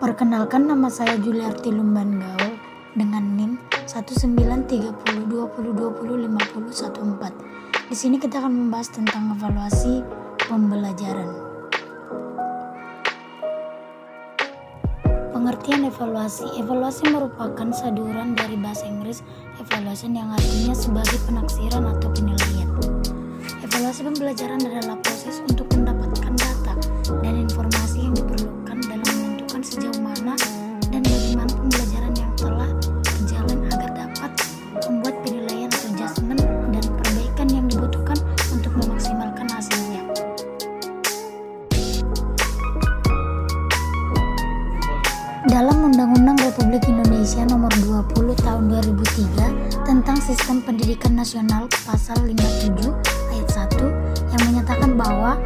Perkenalkan, nama saya Juliarti Lumban Gaul dengan NIM 193020205014. Di sini kita akan membahas tentang evaluasi pembelajaran. Pengertian evaluasi. Evaluasi merupakan saduran dari bahasa Inggris evaluation yang artinya sebagai penaksiran atau penilaian. Evaluasi pembelajaran adalah proses untuk mendapatkan data dan informasi yang diperlukan dalam menentukan sejauh mana dan bagaimana pembelajaran yang telah berjalan agar dapat membuat penilaian atau adjustment dan perbaikan yang dibutuhkan untuk memaksimalkan hasilnya. Dalam Undang-Undang Republik Indonesia Nomor 20 Tahun 2003 tentang Sistem Pendidikan Nasional Pasal 57 Ayat 1 yang menyatakan bahwa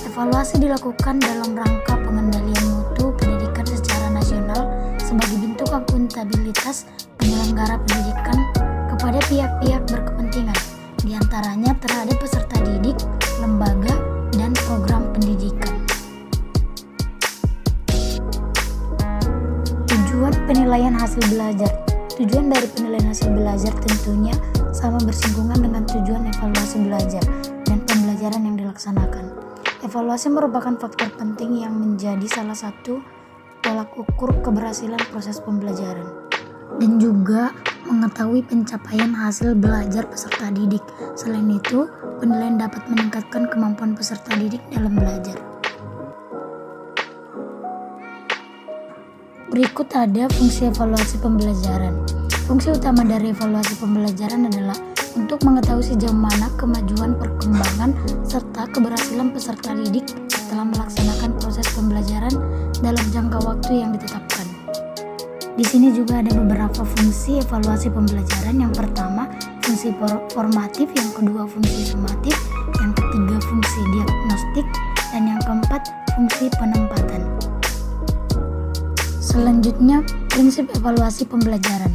evaluasi dilakukan dalam rangka pengendalian mutu pendidikan secara nasional sebagai bentuk akuntabilitas penyelenggara pendidikan kepada pihak-pihak berkepentingan, diantaranya terhadap peserta didik, lembaga, dan program pendidikan. Tujuan penilaian hasil belajar. Tujuan dari penilaian hasil belajar tentunya sama bersinggungan dengan tujuan evaluasi belajar dan pembelajaran yang dilaksanakan. Evaluasi merupakan faktor penting yang menjadi salah satu tolak ukur keberhasilan proses pembelajaran dan juga mengetahui pencapaian hasil belajar peserta didik. Selain itu, penilaian dapat meningkatkan kemampuan peserta didik dalam belajar. Berikut ada fungsi evaluasi pembelajaran. Fungsi utama dari evaluasi pembelajaran adalah untuk mengetahui sejauh mana kemajuan perkembangan serta keberhasilan peserta didik setelah melaksanakan proses pembelajaran dalam jangka waktu yang ditetapkan. Di sini juga ada beberapa fungsi evaluasi pembelajaran. Yang pertama, fungsi formatif, yang kedua fungsi sumatif, yang ketiga fungsi diagnostik, dan yang keempat fungsi penempatan. Selanjutnya, prinsip evaluasi pembelajaran.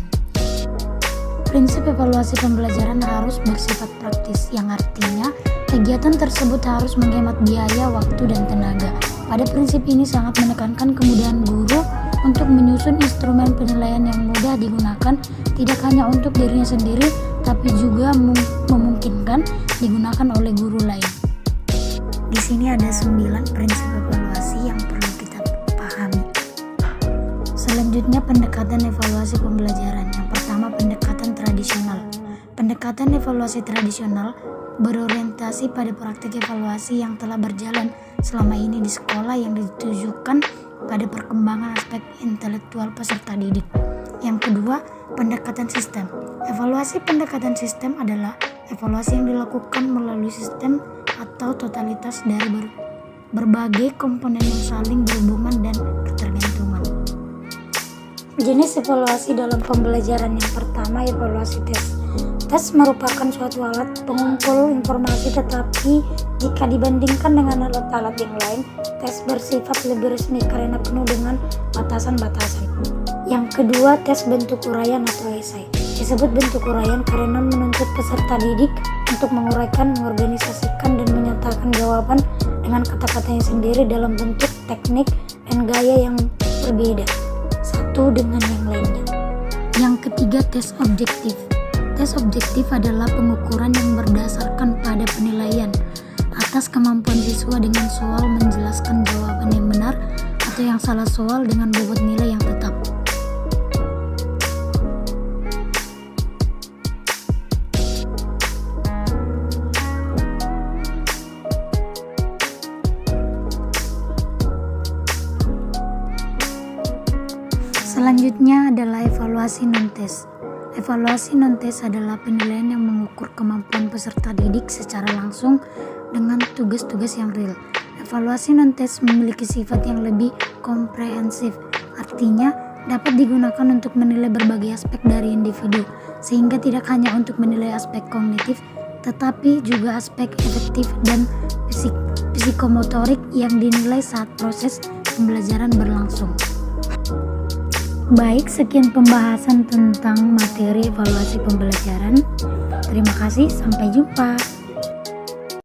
Prinsip evaluasi pembelajaran harus bersifat praktis, yang artinya kegiatan tersebut harus menghemat biaya, waktu, dan tenaga. Pada prinsip ini sangat menekankan kemudahan guru untuk menyusun instrumen penilaian yang mudah digunakan, tidak hanya untuk dirinya sendiri, tapi juga memungkinkan digunakan oleh guru lain. Di sini ada 9 prinsip evaluasi yang perlu kita pahami. Selanjutnya, pendekatan evaluasi pembelajaran. Yang pertama, pendekatan tradisional. Pendekatan evaluasi tradisional berorientasi pada praktik evaluasi yang telah berjalan selama ini di sekolah yang ditujukan pada perkembangan aspek intelektual peserta didik. Yang kedua, pendekatan sistem. Evaluasi pendekatan sistem adalah evaluasi yang dilakukan melalui sistem atau totalitas dari berbagai komponen yang saling berhubungan dan ketergantungan. Jenis evaluasi dalam pembelajaran. Yang pertama, evaluasi tes. Tes merupakan suatu alat pengumpul informasi, tetapi jika dibandingkan dengan alat-alat yang lain, tes bersifat lebih resmi karena penuh dengan batasan-batasan. Yang kedua, tes bentuk uraian atau esai. Disebut bentuk uraian karena menuntut peserta didik untuk menguraikan, mengorganisasikan, dan menyatakan jawaban dengan kata-katanya sendiri dalam bentuk, teknik, dan gaya yang berbeda satu dengan yang lainnya. Yang ketiga, tes objektif. Tes objektif adalah pengukuran yang berdasarkan pada penilaian atas kemampuan siswa dengan soal menjelaskan jawaban yang benar atau yang salah soal dengan bobot nilai yang tetap. Selanjutnya adalah evaluasi non-tes. Evaluasi non-tes adalah penilaian yang mengukur kemampuan peserta didik secara langsung dengan tugas-tugas yang real. Evaluasi non-tes memiliki sifat yang lebih komprehensif, artinya dapat digunakan untuk menilai berbagai aspek dari individu, sehingga tidak hanya untuk menilai aspek kognitif, tetapi juga aspek efektif dan psikomotorik yang dinilai saat proses pembelajaran berlangsung. Baik, sekian pembahasan tentang materi evaluasi pembelajaran. Terima kasih, sampai jumpa.